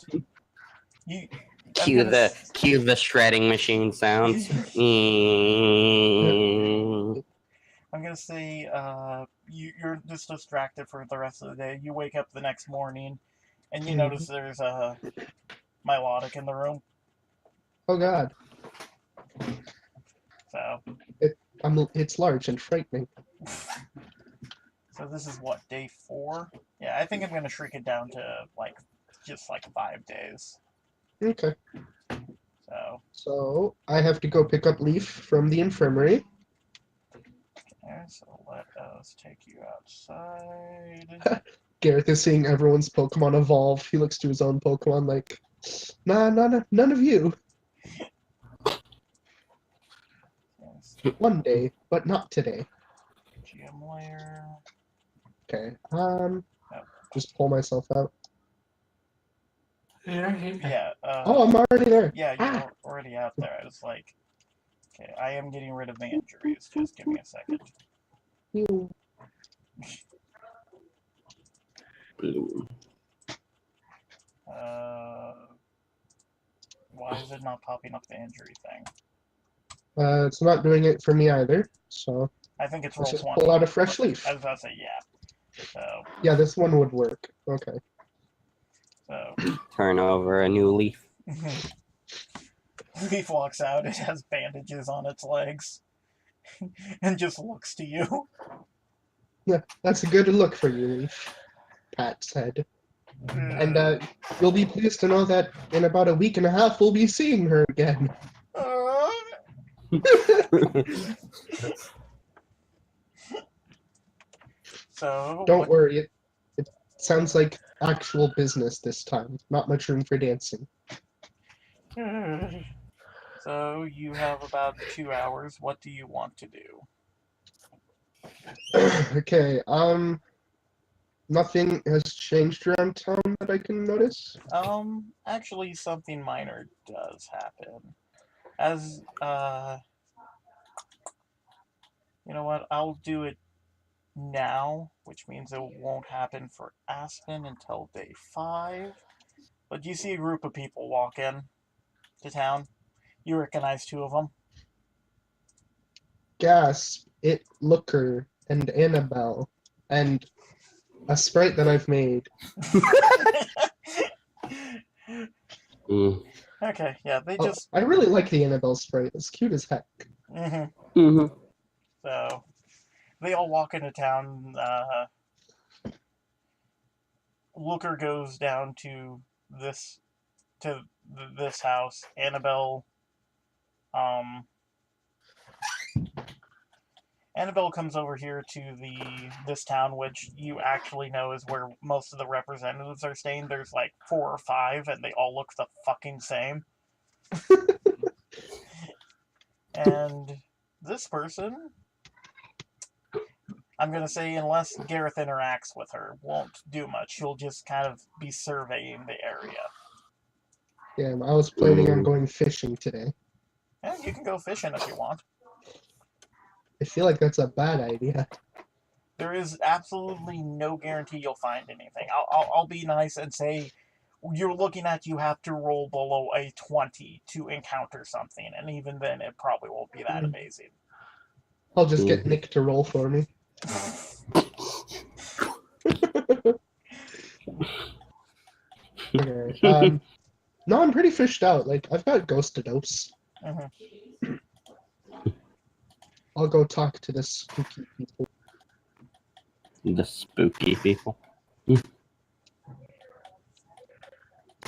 you... Cue the shredding machine sounds. I'm gonna say, you're just distracted for the rest of the day. You wake up the next morning, and you notice there's a Milotic in the room. Oh God, So, it's large and frightening. so this is what, day 4? Yeah, I think I'm gonna shrink it down to just 5 days. Okay, So, so I have to go pick up Leaf from the infirmary. okay, so let us take you outside. Gareth is seeing everyone's Pokemon evolve. He looks to his own Pokemon like, nah, none of you. Yes, One day, but not today. gym layer. Okay, Oh, just pull myself out. yeah, Oh, I'm already there. yeah, you're Ah, already out there. I was like, okay, I am getting rid of the injuries. Just give me a second. you. Blue. Why is it not popping up the injury thing? It's not doing it for me either. So I think it's let's roll just 20. pull out a fresh leaf. I was about to say, yeah. Yeah, this one would work. Okay. So, Turn over a new leaf. Leaf walks out. It has bandages on its legs, and just looks to you. Yeah, that's a good look for you, Leaf. Pat said. And you'll be pleased to know that in about a week and a half we'll be seeing her again. So, Don't what? worry, it sounds like actual business this time. Not much room for dancing. So, you have about 2 hours. What do you want to do? Okay, nothing has changed around town that I can notice. Actually, something minor does happen. As, you know what? I'll do it now, which means it won't happen for Aspen until day 5. But you see a group of people walk in to town. You recognize two of them. Gasp, it, Looker, and Annabelle, and a sprite that I've made. Mm. Okay, yeah, they Oh, just. I really like the Annabelle sprite. It's cute as heck. Mm-hmm. So they all walk into town. Looker goes down to this this house. Um, Annabelle comes over here to this town, which you actually know is where most of the representatives are staying. There's like 4 or 5, and they all look the fucking same. And this person, I'm gonna say, unless Gareth interacts with her, won't do much. She'll just kind of be surveying the area. Yeah, I was planning on going fishing today. And you can go fishing if you want. I feel like that's a bad idea. There is absolutely no guarantee you'll find anything. I'll be nice and say you're looking at you have to roll below a 20 to encounter something, and even then it probably won't be that amazing. I'll just get Nick to roll for me. Okay. No, I'm pretty fished out. Like, I've got ghost to dose. I'll go talk to the spooky people. The spooky people.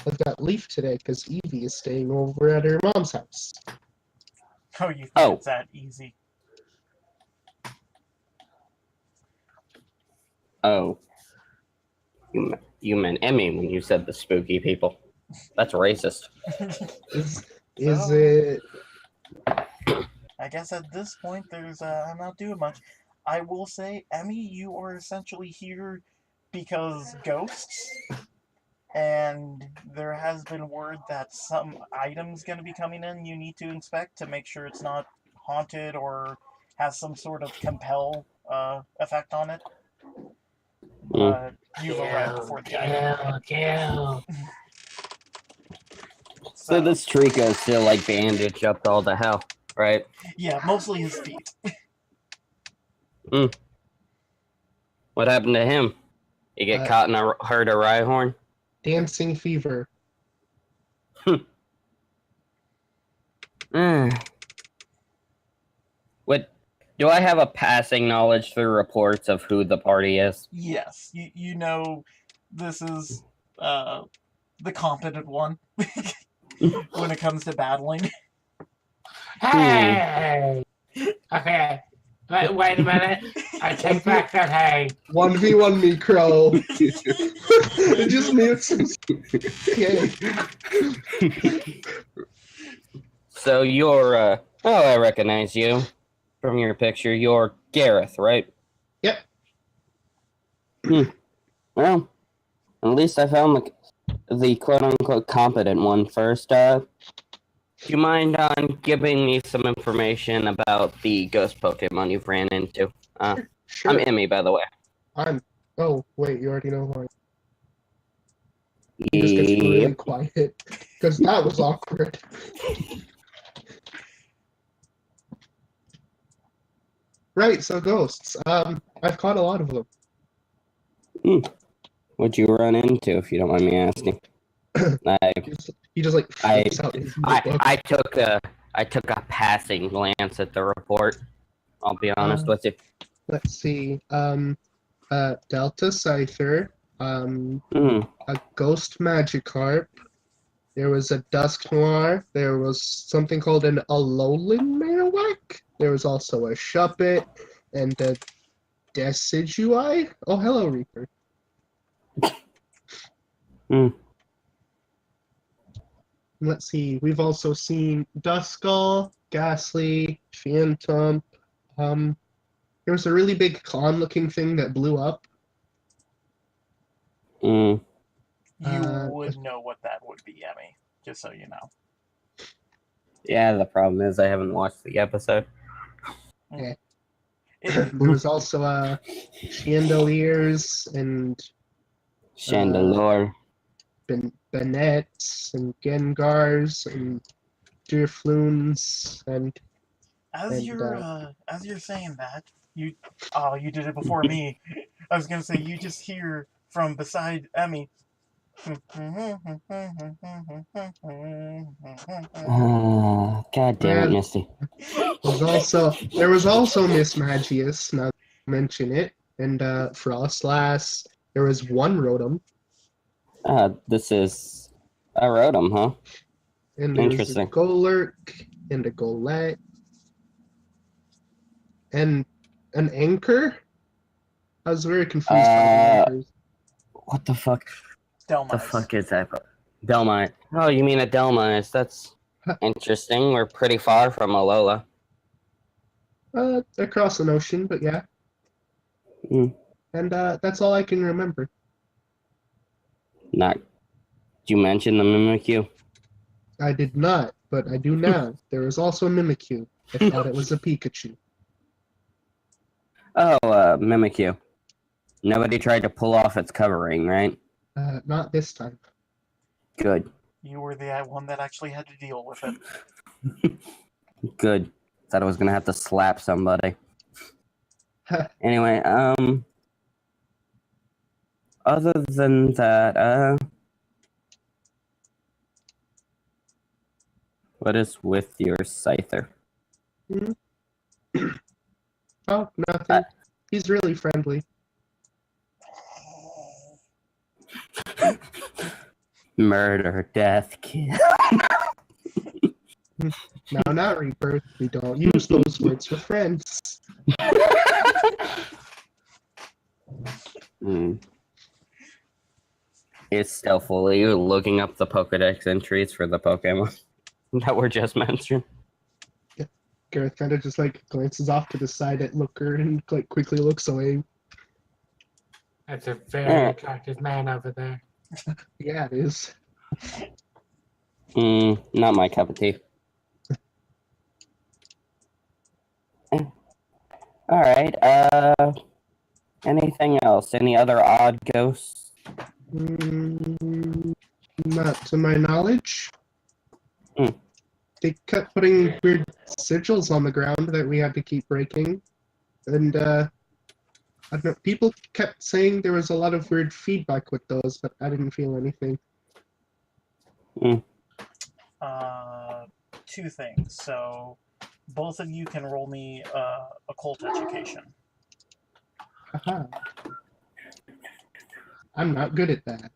I've got Leaf today because Evie is staying over at her mom's house. Oh, you think it's that easy? Oh. You meant Emmy when you said the spooky people. That's racist. Is So, it? I guess at this point, there's I'm not doing much. I will say, Emmy, you are essentially here because ghosts, and there has been word that some items going to be coming in you need to inspect to make sure it's not haunted or has some sort of compel effect on it. But you've arrived before the item. Kill. So this Trico is still like bandaged up to all the hell, right? Yeah, mostly his feet. What happened to him? He get caught in a herd of Rhyhorn? Dancing fever. What? Do I have a passing knowledge through reports of who the party is? Yes, you know this is the competent one when it comes to battling. Hey! Okay. Wait a minute. I take back that hey. 1v1 me, Crow. It just mutes him. Okay. So you're, I recognize you from your picture. You're Gareth, right? Yep. Well, at least I found the quote-unquote competent one first. Do you mind giving me some information about the ghost Pokemon you've ran into? Sure. I'm Emmy, by the way. Oh, wait, you already know who I am. He just gets really quiet, because that was awkward. Right, so ghosts. I've caught a lot of them. What'd you run into, if you don't mind me asking? He just like flips out his notebook. I took a passing glance at the report. I'll be honest with you. Let's see. Delta Scyther. A Ghost Magikarp. There was a Dusk Noir. There was something called an Alolan Marowak. There was also a Shuppet and a Decidueye. Oh, hello, Reaper. Let's see. We've also seen Duskull, Ghastly, Phantom. There was a really big clown-looking thing that blew up. You would know what that would be, Emmy, just so you know. Yeah, the problem is I haven't watched the episode. Yeah. There was also Chandeliers and Chandelure. Bannettes and Gengars and Durfloons and As you're saying that, you did it before me. I was gonna say you just hear from beside Emmy. God damn it, well, Misty. there was also Miss Magius, now that you mention it, and Frostlass. There was one Rotom, This is a Rotom, huh? and there was a Interesting. Golurk, and a Golett, and an Anchor. I was very confused by the anchors. What the fuck? Delmice. The fuck is that? Delmite. Oh, you mean a Delmice. That's interesting. We're pretty far from Alola. Across an ocean, but yeah. Mm. And that's all I can remember. Not. Did you mention the Mimikyu? I did not, but I do now. There was also a Mimikyu. I thought it was a Pikachu. Oh, Mimikyu. Nobody tried to pull off its covering, right? Not this time. Good. You were the one that actually had to deal with it. Good. Thought I was gonna have to slap somebody. Anyway, other than that, what is with your Scyther? Oh, nothing. He's really friendly. Murder, death, kill. No, not rebirth. We don't use those words for friends. It's stealthily looking up the Pokedex entries for the Pokemon that were just mentioned. Gareth kind of just like glances off to the side at Looker and like quickly looks away. That's a very attractive man over there. Yeah, it is. Not my cup of tea. Alright, anything else? Any other odd ghosts? Not to my knowledge. Hmm. They kept putting weird sigils on the ground that we had to keep breaking. And, I don't know, people kept saying there was a lot of weird feedback with those, but I didn't feel anything. Two things. So, both of you can roll me occult education. Haha. I'm not good at that.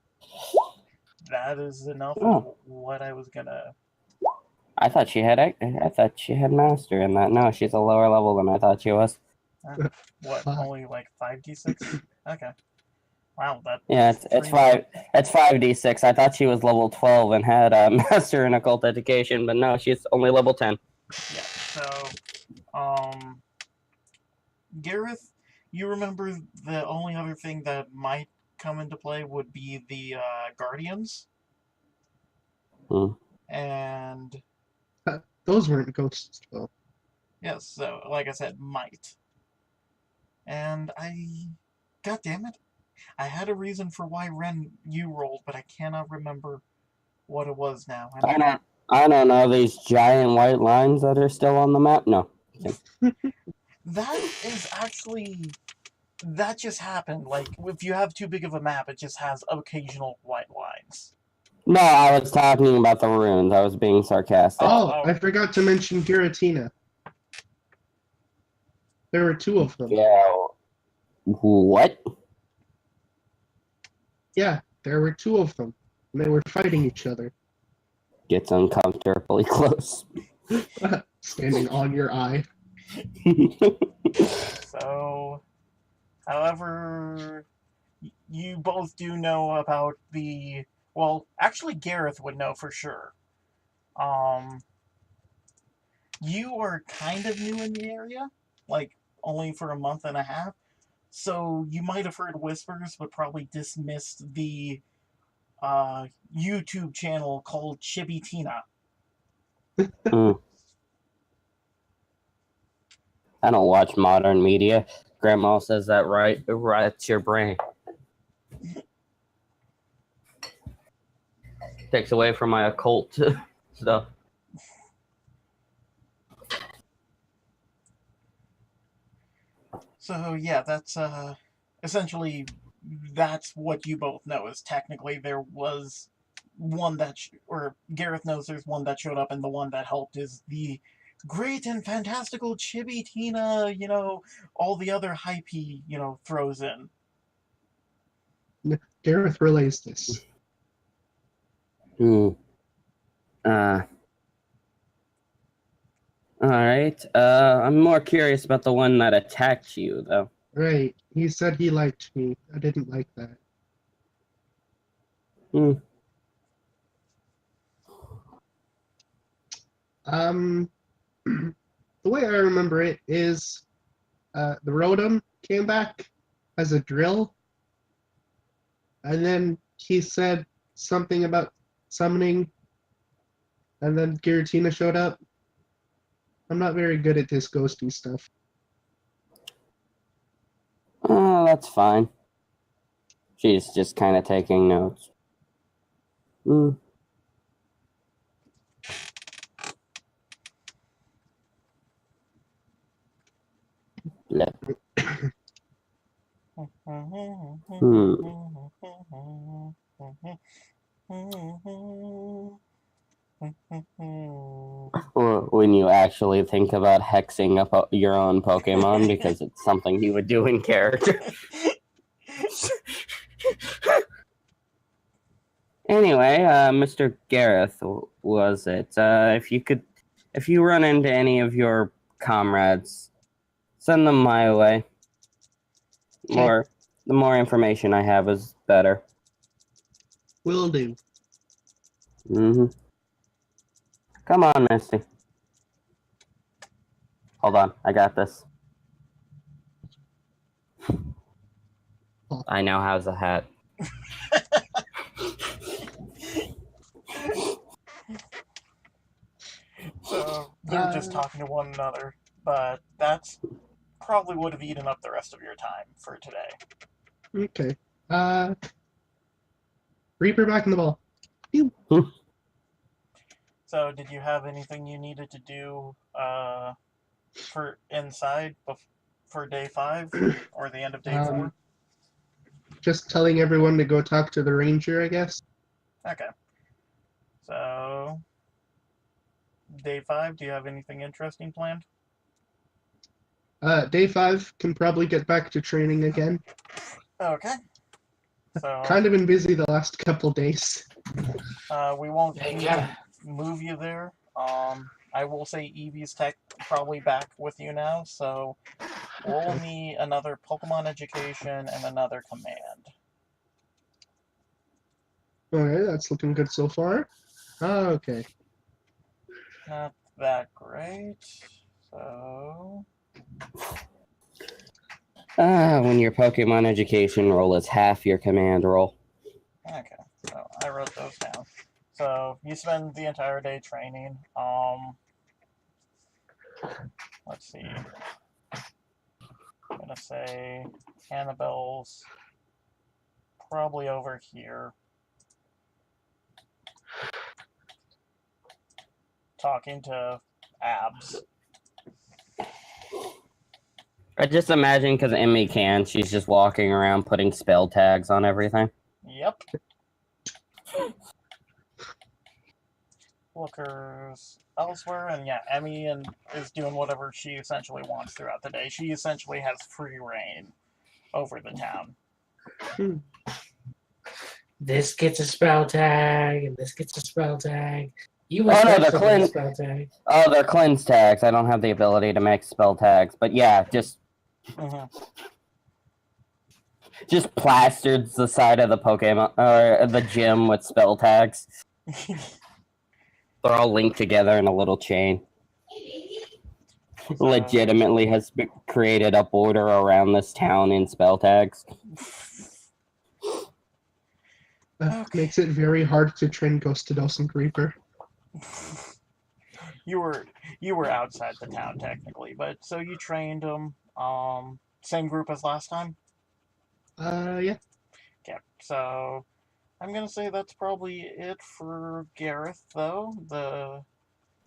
That is enough of what I was gonna. I thought she had master in that. No, she's a lower level than I thought she was. What? Only like 5d6? Okay. Wow, that. Yeah, it's 5d6. I thought she was level 12 and had a master in occult education, but no, she's only level 10. Yeah. So, Gareth, you remember the only other thing that might come into play would be the Guardians. And those weren't ghosts, though. yes, so like I said, might. And God damn it, I had a reason for why you rolled, but I cannot remember what it was now. I don't know these giant white lines that are still on the map. No. That is actually. That just happened. Like, if you have too big of a map, it just has occasional white lines. No, I was talking about the runes. I was being sarcastic. Oh, I forgot to mention Giratina. There were two of them. Yeah. What? Yeah, there were two of them. And they were fighting each other. Gets uncomfortably close. Standing on your eye. So, however, you both do know about the... Well, actually, Gareth would know for sure. You are kind of new in the area, like, only for a month and a half, so you might have heard whispers, but probably dismissed the YouTube channel called Chibitina. I don't watch modern media. Grandma says that right to your brain. Takes away from my occult stuff. So yeah, that's essentially that's what you both know is technically there was one that or Gareth knows there's one that showed up, and the one that helped is the great and fantastical Chibi Tina. All the other hype he throws in. Gareth relays this. Hmm. All right. I'm more curious about the one that attacked you, though. Right. He said he liked me. I didn't like that. Hmm. The way I remember it is the Rotom came back as a drill, and then he said something about summoning, and then Giratina showed up. I'm not very good at this ghosty stuff. Oh, that's fine. She's just kind of taking notes. Hmm. Bleh. Or when you actually think about hexing up your own Pokemon because it's something you would do in character. Anyway, Mr. Gareth, was it? If you run into any of your comrades, send them my way. The more information I have is better. Will do. Mm-hmm. Come on, Misty. Hold on, I got this. I know how's a hat. So they're just talking to one another, but that's probably would have eaten up the rest of your time for today. Okay. Reaper back in the ball. So did you have anything you needed to do for inside for day 5 or the end of day 4? Just telling everyone to go talk to the ranger, I guess. Okay. So day 5, do you have anything interesting planned? Day 5 can probably get back to training again. Okay. So Kind of been busy the last couple days. we won't Yeah, need yeah. to move you there. I will say Eevee's tech probably back with you now, so roll me another Pokemon education and another command. Okay, that's looking good so far. Okay. Not that great. So When your Pokemon education roll is half your command roll. okay. So I wrote those down. So you spend the entire day training. Let's see. I'm gonna say Annabelle's probably over here. Talking to Abs. I just imagine because Emmy can, she's just walking around putting spell tags on everything. Yep. Looker's elsewhere, and yeah, Emmy is doing whatever she essentially wants throughout the day. She essentially has free reign over the town. This gets a spell tag, and this gets a spell tag. You Oh, no, especially they're get a spell tag. Oh, they're cleanse tags. I don't have the ability to make spell tags, but yeah, just plastered the side of the Pokemon or the gym with spell tags. They're all linked together in a little chain. Legitimately has created a border around this town in spell tags. Makes it very hard to train Ghostados and Reaper. You were outside the town technically, but so you trained them. Same group as last time. Yeah. Okay, so I'm gonna say that's probably it for Gareth, though.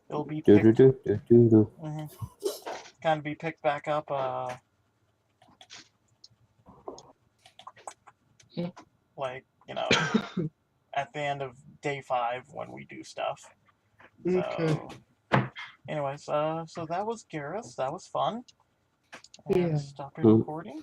It'll be picked, kind of be picked back up Yeah. Like, at the end of day 5 when we do stuff. Okay. So, anyways, so that was Gareth. That was fun. And Yeah. stop your recording.